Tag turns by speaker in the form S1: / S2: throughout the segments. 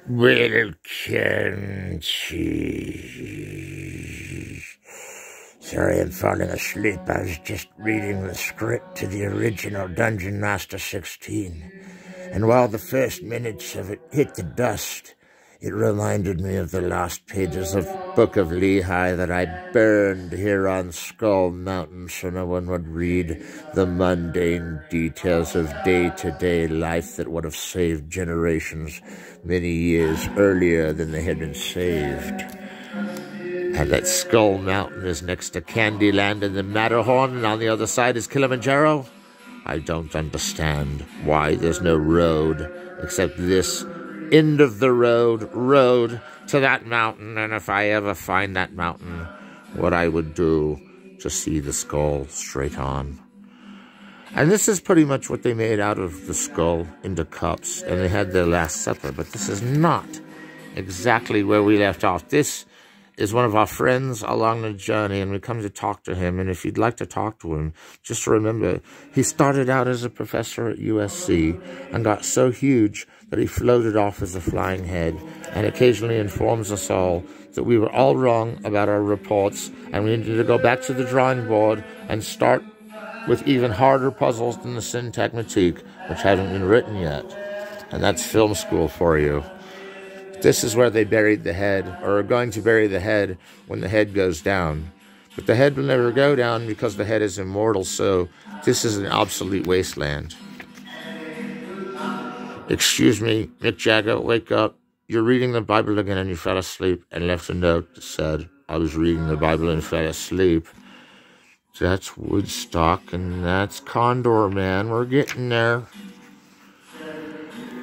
S1: Welcome to... Sorry, I'm falling asleep. I was just reading the script to the original Dungeon Master 16. And while the first minutes of it hit the dust, it reminded me of the last pages of Book of Lehi that I burned here on Skull Mountain so no one would read the mundane details of day-to-day life that would have saved generations many years earlier than they had been saved. And that Skull Mountain is next to Candyland and the Matterhorn, and on the other side is Kilimanjaro. I don't understand why there's no road except this end of the road to that mountain, and if I ever find that mountain, what I would do to see the skull straight on. And this is pretty much what they made out of the skull into cups, and they had their Last Supper, but this is not exactly where we left off. This is one of our friends along the journey, and we come to talk to him. And if you'd like to talk to him, just remember, he started out as a professor at USC and got so huge that he floated off as a flying head, and occasionally informs us all that we were all wrong about our reports, and we needed to go back to the drawing board and start with even harder puzzles than the syntagmatique, which haven't been written yet. And that's film school for you. This is where they buried the head, or are going to bury the head when the head goes down. But the head will never go down because the head is immortal, so this is an obsolete wasteland. Excuse me, Mick Jagger, wake up. You're reading the Bible again and you fell asleep, and left a note that said, I was reading the Bible and fell asleep. That's Woodstock, and that's Condor Man. We're getting there.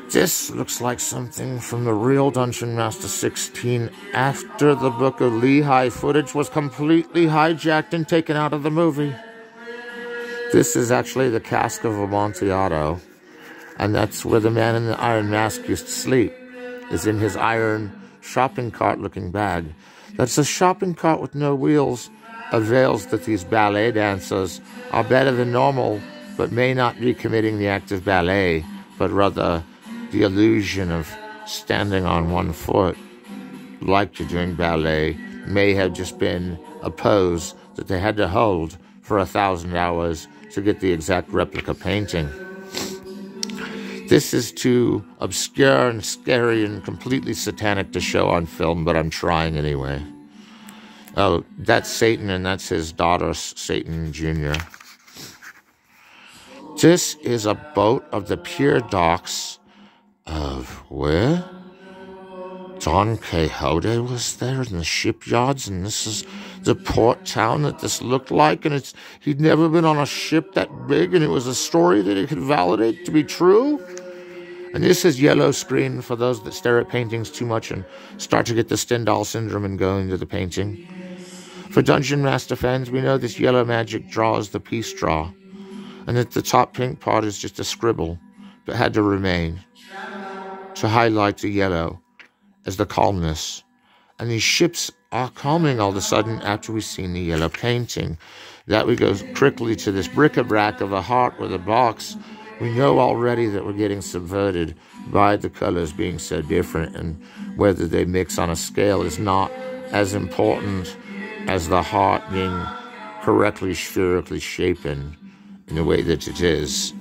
S1: This looks like something from the real Dungeon Master 16 after the Book of Lehi footage was completely hijacked and taken out of the movie. This is actually the cask of Amontillado, and that's where the man in the iron mask used to sleep, is in his iron shopping cart-looking bag. That's a shopping cart with no wheels, avails that these ballet dancers are better than normal, but may not be committing the act of ballet, but rather the illusion of standing on one foot, like you're doing ballet, may have just been a pose that they had to hold for 1,000 hours to get the exact replica painting. This is too obscure and scary and completely satanic to show on film, but I'm trying anyway. Oh, that's Satan, and that's his daughter, Satan Jr. This is a boat of the pier docks of where? Don Quixote was there in the shipyards, and this is the port town that this looked like, and he'd never been on a ship that big, and it was a story that he could validate to be true. And this is yellow screen for those that stare at paintings too much and start to get the Stendhal syndrome and go into the painting. For Dungeon Master fans, we know this yellow magic draw is the peace draw, and that the top pink part is just a scribble, but had to remain to highlight the yellow as the calmness. And these ships are calming all of a sudden after we've seen the yellow painting. That we go quickly to this bric-a-brac of a heart with a box. We know already that we're getting subverted by the colors being so different, and whether they mix on a scale is not as important as the heart being correctly spherically shapen in the way that it is.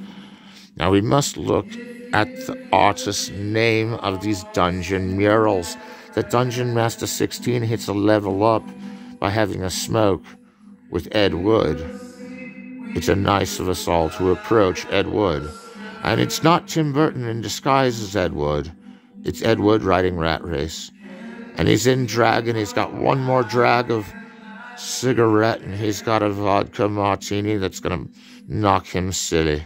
S1: Now we must look at the artist's name of these dungeon murals. The Dungeon Master 16 hits a level up by having a smoke with Ed Wood. It's a nice of us all to approach Ed Wood. And it's not Tim Burton in disguise as Ed Wood. It's Ed Wood riding Rat Race. And he's in drag, and he's got one more drag of cigarette, and he's got a vodka martini that's going to knock him silly.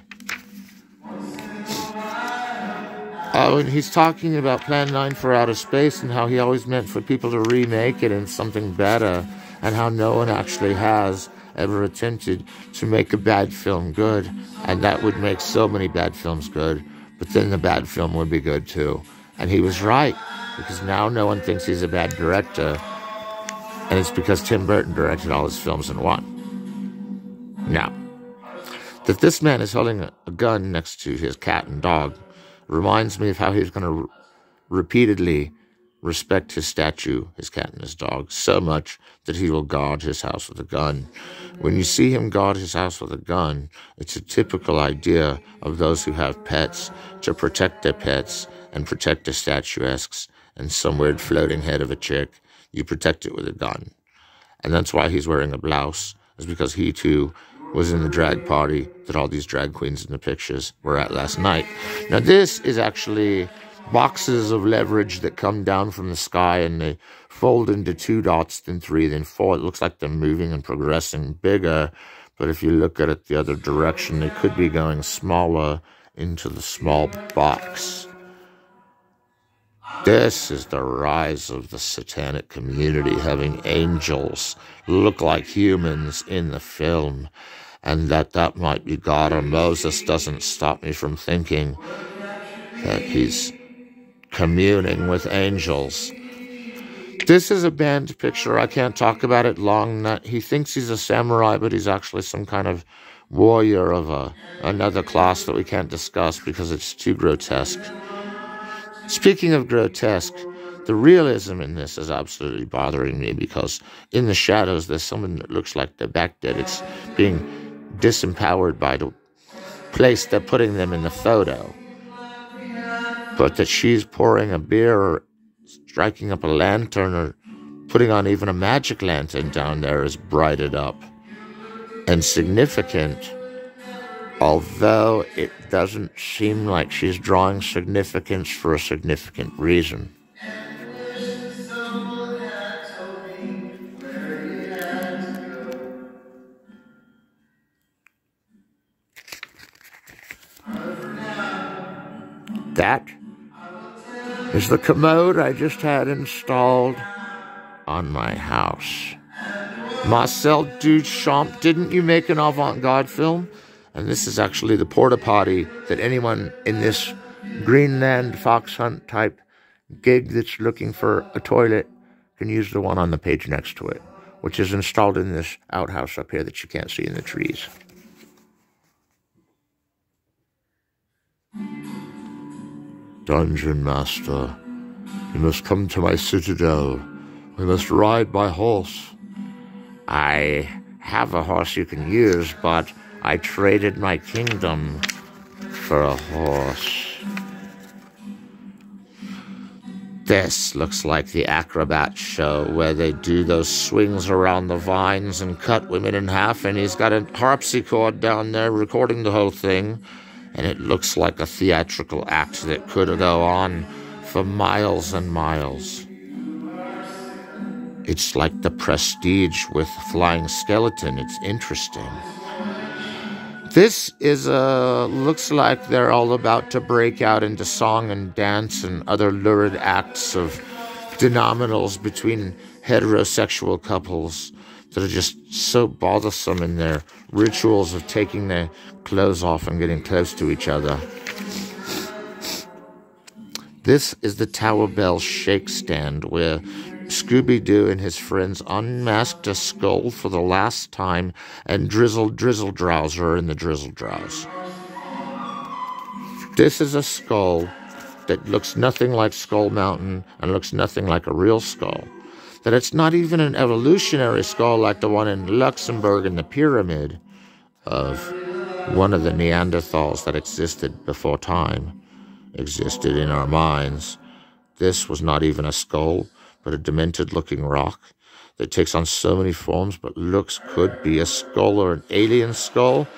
S1: Oh, and he's talking about Plan 9 for Outer Space and how he always meant for people to remake it in something better, and how no one actually has ever attempted to make a bad film good, and that would make so many bad films good, but then the bad film would be good too. And he was right, because now no one thinks he's a bad director, and it's because Tim Burton directed all his films in one. Now, that this man is holding a gun next to his cat and dog reminds me of how he's going to repeatedly respect his statue, his cat and his dog, so much that he will guard his house with a gun. When you see him guard his house with a gun, it's a typical idea of those who have pets to protect their pets and protect the statuesques and some weird floating head of a chick. You protect it with a gun. And that's why he's wearing a blouse, is because he too was in the drag party that all these drag queens in the pictures were at last night. Now this is actually boxes of leverage that come down from the sky, and they fold into 2 dots, then 3, then 4. It looks like they're moving and progressing bigger, but if you look at it the other direction, they could be going smaller into the small box. This is the rise of the satanic community, having angels look like humans in the film, and that might be God or Moses doesn't stop me from thinking that he's communing with angels. This is a banned picture. I can't talk about it long. He thinks he's a samurai, but he's actually some kind of warrior of another class that we can't discuss because it's too grotesque. Speaking of grotesque, the realism in this is absolutely bothering me, because in the shadows there's someone that looks like they're back dead. It's being disempowered by the place they're putting them in the photo. But that she's pouring a beer or striking up a lantern or putting on even a magic lantern down there is brighted up and significant, although it doesn't seem like she's drawing significance for a significant reason. That is the commode I just had installed on my house. Marcel Duchamp, didn't you make an avant-garde film? And this is actually the porta potty that anyone in this Greenland fox hunt type gig that's looking for a toilet can use, the one on the page next to it, which is installed in this outhouse up here that you can't see in the trees. Dungeon Master, you must come to my citadel. We must ride by horse. I have a horse you can use, but I traded my kingdom for a horse. This looks like the acrobat show where they do those swings around the vines and cut women in half, and he's got a harpsichord down there recording the whole thing. And it looks like a theatrical act that could go on for miles and miles. It's like The Prestige with flying skeleton. It's interesting. This is looks like they're all about to break out into song and dance and other lurid acts of denominals between heterosexual couples that are just so bothersome in their rituals of taking their clothes off and getting close to each other. This is the Tower Bell shake stand where Scooby-Doo and his friends unmasked a skull for the last time and drizzled Drizzle-Drowser in the Drizzle-Drows. This is a skull that looks nothing like Skull Mountain and looks nothing like a real skull. That it's not even an evolutionary skull like the one in Luxembourg in the pyramid of one of the Neanderthals that existed before time existed in our minds. This was not even a skull, but a demented-looking rock that takes on so many forms but looks could be a skull or an alien skull.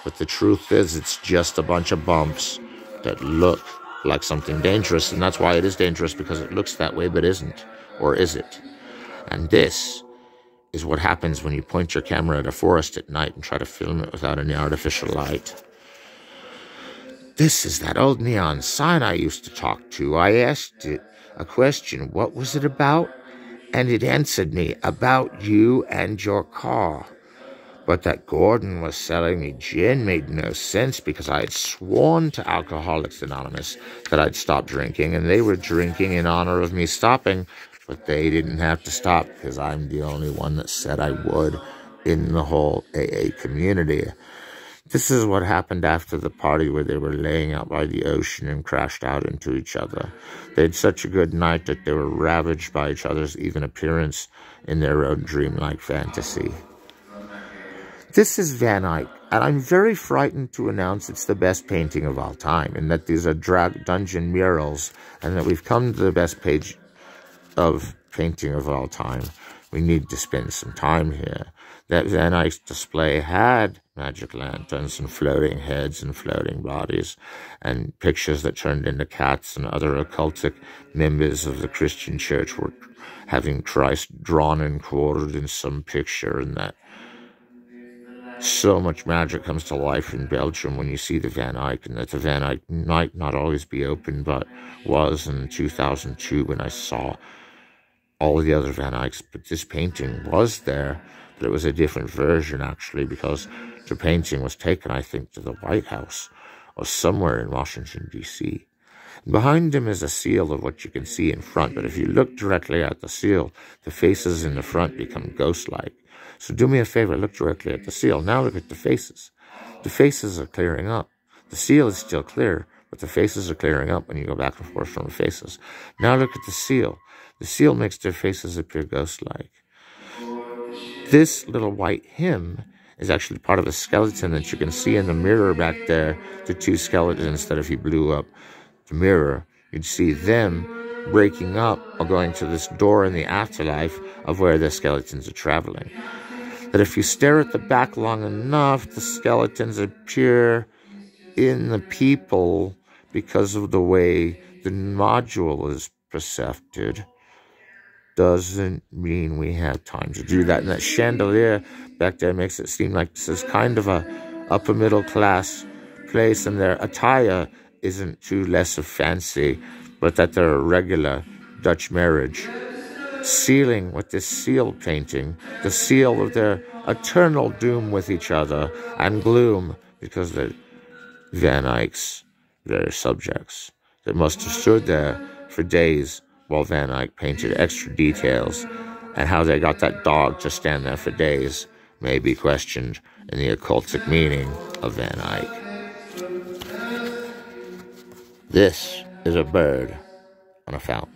S1: But the truth is it's just a bunch of bumps that look like something dangerous, and that's why it is dangerous, because it looks that way but isn't. Or is it? And this is what happens when you point your camera at a forest at night and try to film it without any artificial light. This is that old neon sign I used to talk to. I asked it a question, what was it about? And it answered me, about you and your car. But that Gordon was selling me gin made no sense, because I had sworn to Alcoholics Anonymous that I'd stop drinking, and they were drinking in honor of me stopping. But they didn't have to stop, because I'm the only one that said I would in the whole AA community. This is what happened after the party where they were laying out by the ocean and crashed out into each other. They had such a good night that they were ravaged by each other's even appearance in their own dreamlike fantasy. This is Van Eyck, and I'm very frightened to announce it's the best painting of all time, and that these are dungeon murals, and that we've come to the best page of painting of all time. We need to spend some time here. That Van Eyck's display had magic lanterns and floating heads and floating bodies and pictures that turned into cats, and other occultic members of the Christian church were having Christ drawn and quartered in some picture, and that so much magic comes to life in Belgium when you see the Van Eyck, and that the Van Eyck might not always be open, but was in 2002 when I saw all the other Van Eycks. But this painting was there, but it was a different version, actually, because the painting was taken, I think, to the White House or somewhere in Washington, D.C. Behind him is a seal of what you can see in front, but if you look directly at the seal, the faces in the front become ghost-like. So do me a favor, look directly at the seal. Now look at the faces. The faces are clearing up. The seal is still clear, but the faces are clearing up when you go back and forth from the faces. Now look at the seal. The seal makes their faces appear ghost-like. This little white hymn is actually part of a skeleton that you can see in the mirror back there, the two skeletons that if you blew up the mirror, you'd see them breaking up or going to this door in the afterlife of where the skeletons are traveling. That if you stare at the back long enough, the skeletons appear in the people because of the way the module is percepted. Doesn't mean we have time to do that. And that chandelier back there makes it seem like this is kind of a upper middle class place, and their attire isn't too less of fancy, but that they're a regular Dutch marriage. Sealing with this seal painting, the seal of their eternal doom with each other and gloom, because they're Van Eyck's, their subjects, that must have stood there for days while Van Eyck painted extra details, and how they got that dog to stand there for days may be questioned in the occultic meaning of Van Eyck. This is a bird on a fountain.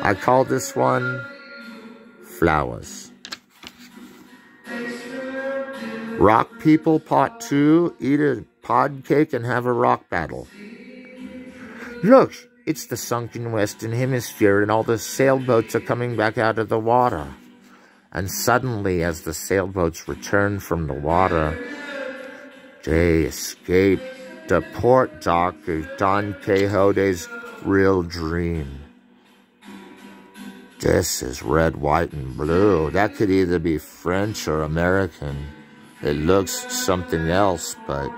S1: I call this one Flowers. Rock People Part 2, eat a pod cake and have a rock battle. Look, it's the sunken western hemisphere, and all the sailboats are coming back out of the water. And suddenly, as the sailboats return from the water, they escape the port dock of Don Quixote's real dream. This is red, white, and blue. That could either be French or American. It looks something else, but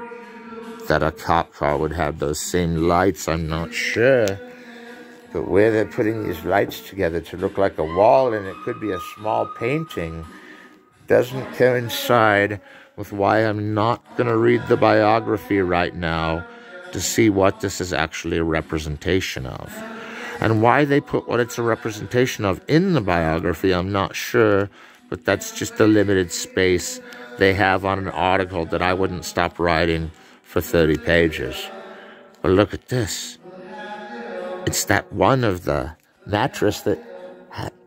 S1: that a cop car would have those same lights, I'm not sure. But where they're putting these lights together to look like a wall, and it could be a small painting, doesn't coincide with why I'm not going to read the biography right now to see what this is actually a representation of. And why they put what it's a representation of in the biography, I'm not sure, but that's just the limited space they have on an article that I wouldn't stop writing for 30 pages. But look at this. It's that one of the mattress that...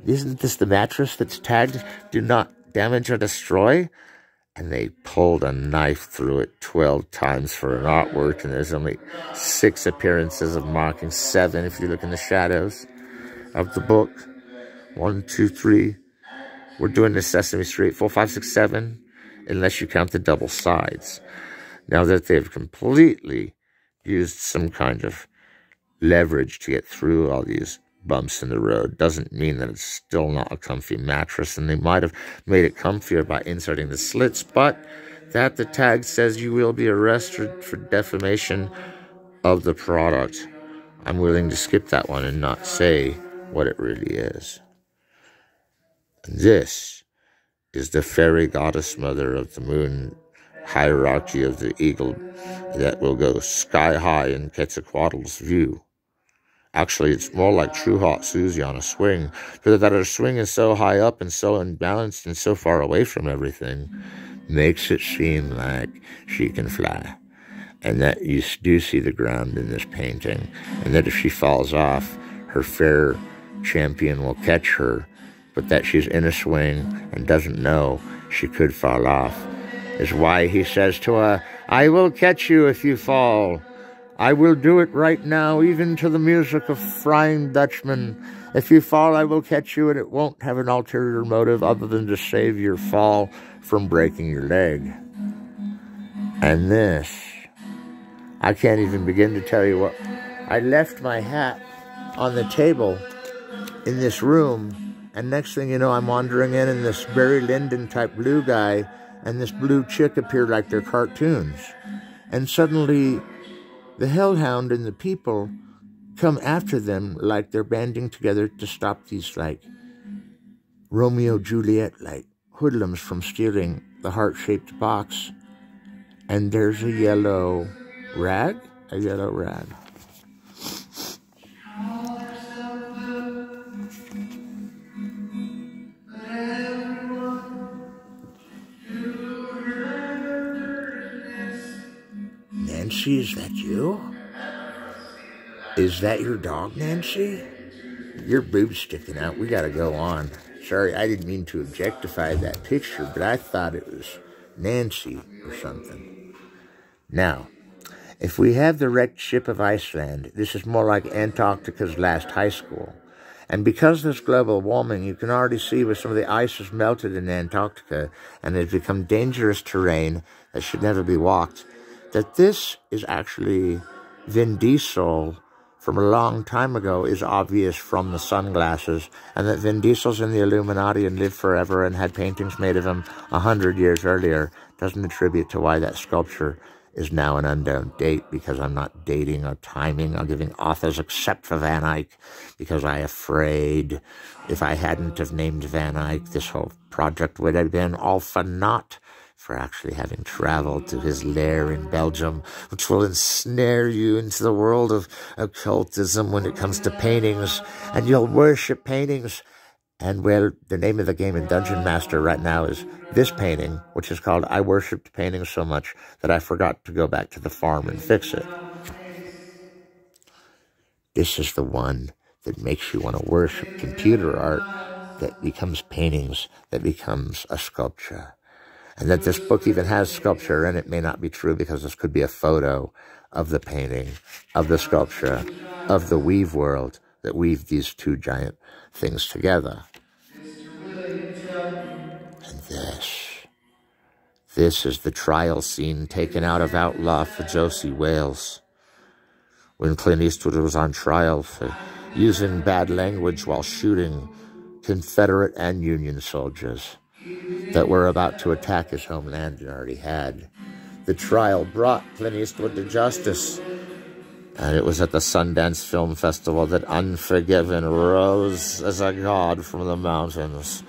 S1: Isn't this the mattress that's tagged, "Do not damage or destroy"? And they pulled a knife through it 12 times for an artwork, and there's only 6 appearances of marking, 7 if you look in the shadows of the book. 1, 2, 3. We're doing the Sesame Street. 4, 5, 6, 7, unless you count the double sides. Now that they've completely used some kind of leverage to get through all these bumps in the road, doesn't mean that it's still not a comfy mattress, and they might have made it comfier by inserting the slits, but that the tag says you will be arrested for defamation of the product. I'm willing to skip that one and not say what it really is. And this is the fairy goddess mother of the moon hierarchy of the eagle that will go sky high in Quetzalcoatl's view. Actually, it's more like True Hot Susie on a swing, but that her swing is so high up and so unbalanced and so far away from everything makes it seem like she can fly. And that you do see the ground in this painting, and that if she falls off, her fair champion will catch her, but that she's in a swing and doesn't know she could fall off is why he says to her, "I will catch you if you fall. I will do it right now, even to the music of Flying Dutchman. If you fall, I will catch you, and it won't have an ulterior motive other than to save your fall from breaking your leg." And this, I can't even begin to tell you what. I left my hat on the table in this room, and next thing you know, I'm wandering in, and this Barry Lyndon type blue guy and this blue chick appear like they're cartoons. And suddenly, the hellhound and the people come after them like they're banding together to stop these, like, Romeo Juliet, like, hoodlums from stealing the heart-shaped box. And there's a yellow rag? A yellow rag. Nancy, is that you? Is that your dog, Nancy? Your boob's sticking out. We gotta go on. Sorry, I didn't mean to objectify that picture, but I thought it was Nancy or something. Now, if we have the wrecked ship of Iceland, this is more like Antarctica's last high school. And because there's global warming, you can already see where some of the ice has melted in Antarctica and has become dangerous terrain that should never be walked, that this is actually Vin Diesel from a long time ago is obvious from the sunglasses, and that Vin Diesel's in the Illuminati and lived forever and had paintings made of him 100 years earlier doesn't attribute to why that sculpture is now an unknown date, because I'm not dating or timing or giving authors except for Van Eyck, because I'm afraid if I hadn't have named Van Eyck, this whole project would have been all for naught, for actually having traveled to his lair in Belgium, which will ensnare you into the world of occultism when it comes to paintings, and you'll worship paintings. And, well, the name of the game in Dungeon Master right now is this painting, which is called I Worshipped Paintings So Much That I Forgot to Go Back to the Farm and Fix It. This is the one that makes you want to worship computer art that becomes paintings, that becomes a sculpture. And that this book even has sculpture, and it may not be true because this could be a photo of the painting, of the sculpture, of the weave world that weave these two giant things together. And this is the trial scene taken out of Outlaw for Josie Wales, when Clint Eastwood was on trial for using bad language while shooting Confederate and Union soldiers that were about to attack his homeland and already had. The trial brought Clint Eastwood to justice, and it was at the Sundance Film Festival that Unforgiven rose as a god from the mountains.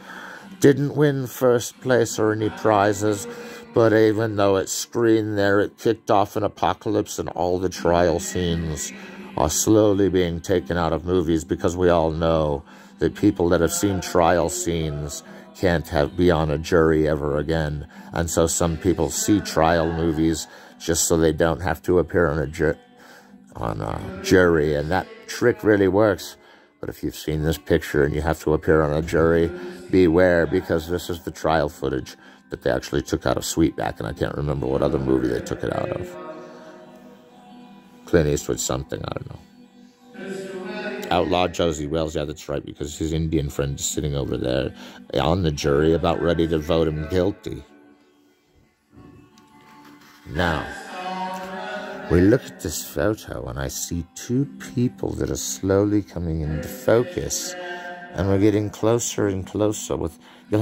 S1: Didn't win first place or any prizes, but even though it screened there, it kicked off an apocalypse, and all the trial scenes are slowly being taken out of movies, because we all know that people that have seen trial scenes can't be on a jury ever again. And so some people see trial movies just so they don't have to appear on a jury, and that trick really works. But if you've seen this picture and you have to appear on a jury, beware, because this is the trial footage that they actually took out of Sweetback, and I can't remember what other movie they took it out of. Clint Eastwood something, I don't know. Outlaw Josie Wales, yeah, that's right, because his Indian friend is sitting over there on the jury about ready to vote him guilty. Now, we look at this photo, and I see two people that are slowly coming into focus, and we're getting closer and closer. I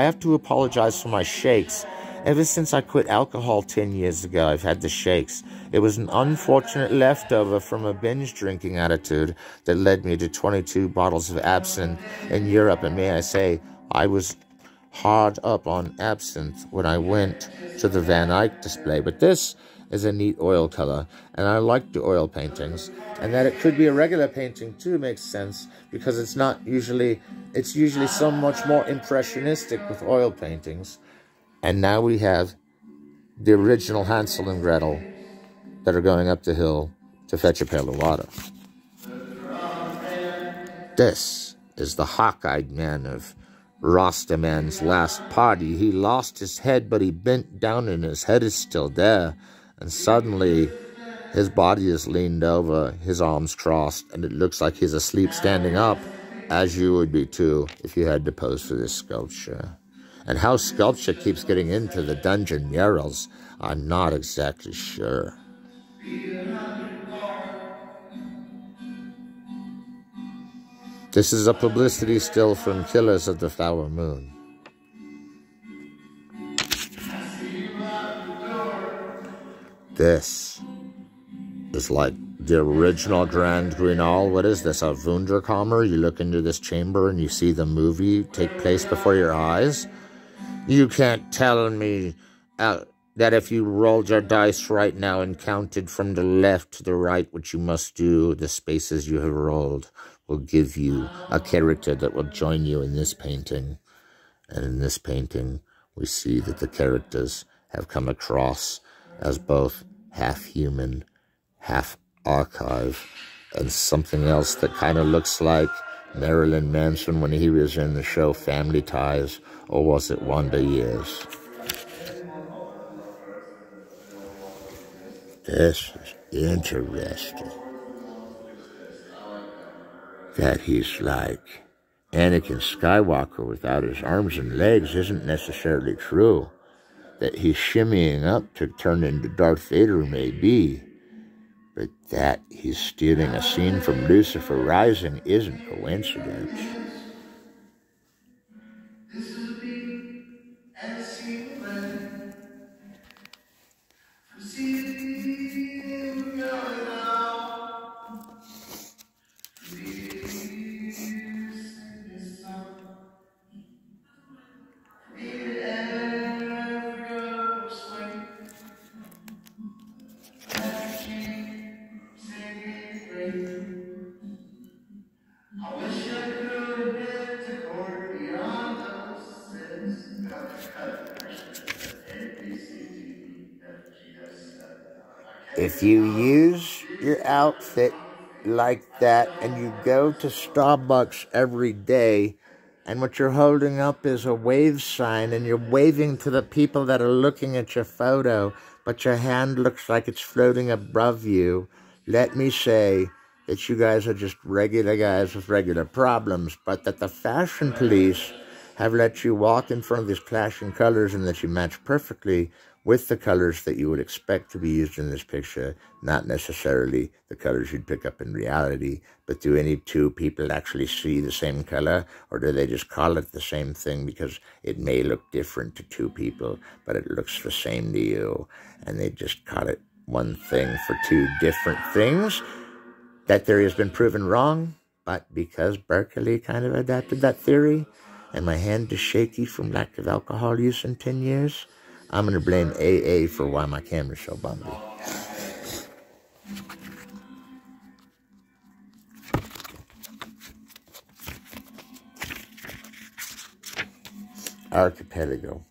S1: have to apologize for my shakes. Ever since I quit alcohol 10 years ago, I've had the shakes. It was an unfortunate leftover from a binge drinking attitude that led me to 22 bottles of absinthe in Europe. And may I say, I was hard up on absinthe when I went to the Van Eyck display. But this is a neat oil color, and I like the oil paintings. And that it could be a regular painting too makes sense, because it's usually so much more impressionistic with oil paintings. And now we have the original Hansel and Gretel that are going up the hill to fetch a pail of water. This is the hawk-eyed man of Rastaman's last party. He lost his head, but he bent down and his head is still there. And suddenly, his body is leaned over, his arms crossed, and it looks like he's asleep standing up, as you would be too if you had to pose for this sculpture. And how sculpture keeps getting into the dungeon murals, I'm not exactly sure. This is a publicity still from Killers of the Flower Moon. This is like the original Grand Guignol. What is this, a Wunderkammer? You look into this chamber and you see the movie take place before your eyes. You can't tell me that if you rolled your dice right now and counted from the left to the right, which you must do, the spaces you have rolled will give you a character that will join you in this painting. And in this painting, we see that the characters have come across as both half human, half archive, and something else that kind of looks like Marilyn Manson when he was in the show Family Ties, or was it Wonder Years? This is interesting. That he's like Anakin Skywalker without his arms and legs isn't necessarily true. That he's shimmying up to turn into Darth Vader may be, but that he's stealing a scene from Lucifer Rising isn't coincidence. If you use your outfit like that and you go to Starbucks every day and what you're holding up is a wave sign and you're waving to the people that are looking at your photo, but your hand looks like it's floating above you, let me say that you guys are just regular guys with regular problems, but that the fashion police have let you walk in front of these clashing colors and that you match perfectly with the colors that you would expect to be used in this picture, not necessarily the colors you'd pick up in reality. But do any two people actually see the same color, or do they just call it the same thing because it may look different to two people, but it looks the same to you, and they just call it one thing for two different things? That theory has been proven wrong, but because Berkeley kind of adapted that theory, and my hand is shaky from lack of alcohol use in 10 years, I'm going to blame AA for why my camera's so bumpy. Archipelago.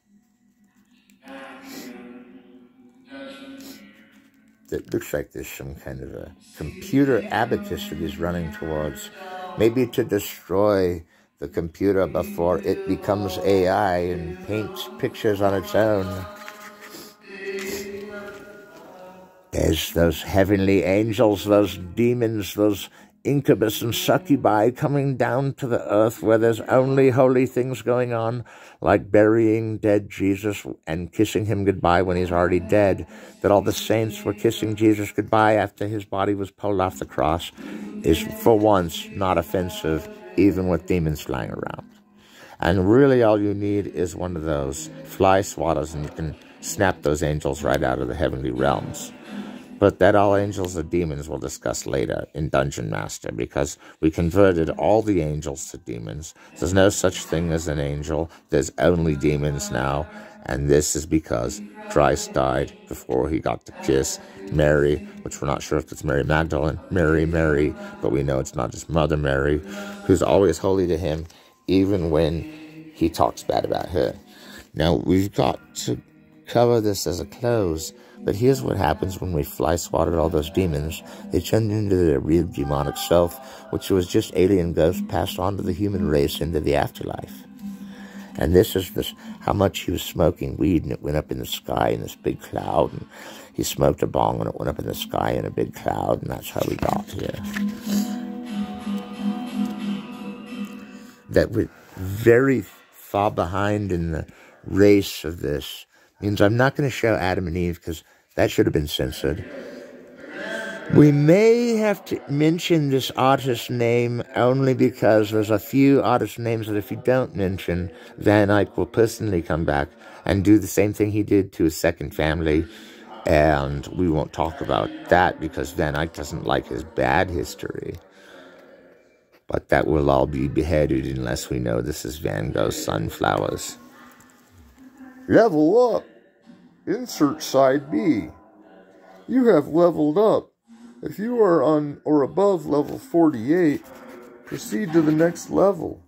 S1: It looks like there's some kind of a computer abacus that he's running towards. Maybe to destroy the computer before it becomes AI and paints pictures on its own. There's those heavenly angels, those demons, those incubus and succubi coming down to the earth where there's only holy things going on, like burying dead Jesus and kissing him goodbye when he's already dead, that all the saints were kissing Jesus goodbye after his body was pulled off the cross, is for once not offensive, even with demons flying around. And really all you need is one of those fly swatters, and you can snap those angels right out of the heavenly realms. But that all angels are demons we'll discuss later in Dungeon Master, because we converted all the angels to demons. There's no such thing as an angel. There's only demons now.
S2: And this is because Christ died before he got to kiss Mary, which we're not sure if it's Mary Magdalene, Mary, but we know it's not just Mother Mary, who's always holy to him, even when he talks bad about her. Now, we've got to cover this as a close, but here's what happens when we fly swatted all those demons. They turned into their real demonic self, which was just alien ghosts passed on to the human race into the afterlife. And this is how much he was smoking weed, and it went up in the sky in this big cloud, and he smoked a bong, and it went up in the sky in a big cloud, and that's how we got here. That we're very far behind in the race of this means I'm not going to show Adam and Eve, because that should have been censored. We may have to mention this artist's name only because there's a few artist names that if you don't mention, Van Eyck will personally come back and do the same thing he did to his second family. And we won't talk about that because Van Eyck doesn't like his bad history. But that will all be beheaded unless we know this is Van Gogh's Sunflowers.
S3: Level up. Insert side B. You have leveled up. If you are on or above level 48, proceed to the next level.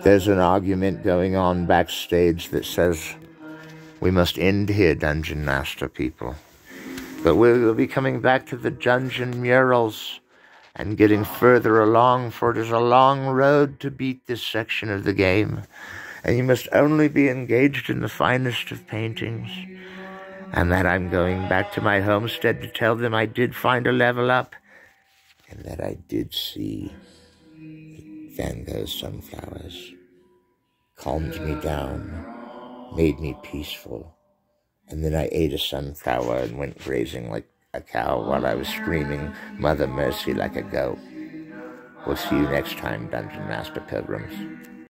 S2: There's an argument going on backstage that says we must end here, Dungeon Master people. But we'll be coming back to the dungeon murals and getting further along, for it is a long road to beat this section of the game. And you must only be engaged in the finest of paintings. And that I'm going back to my homestead to tell them I did find a level up, and that I did see Van Gogh's Sunflowers. Calmed me down, made me peaceful. And then I ate a sunflower and went grazing like a cow while I was screaming, Mother Mercy, like a goat. We'll see you next time, Dungeon Master Pilgrims.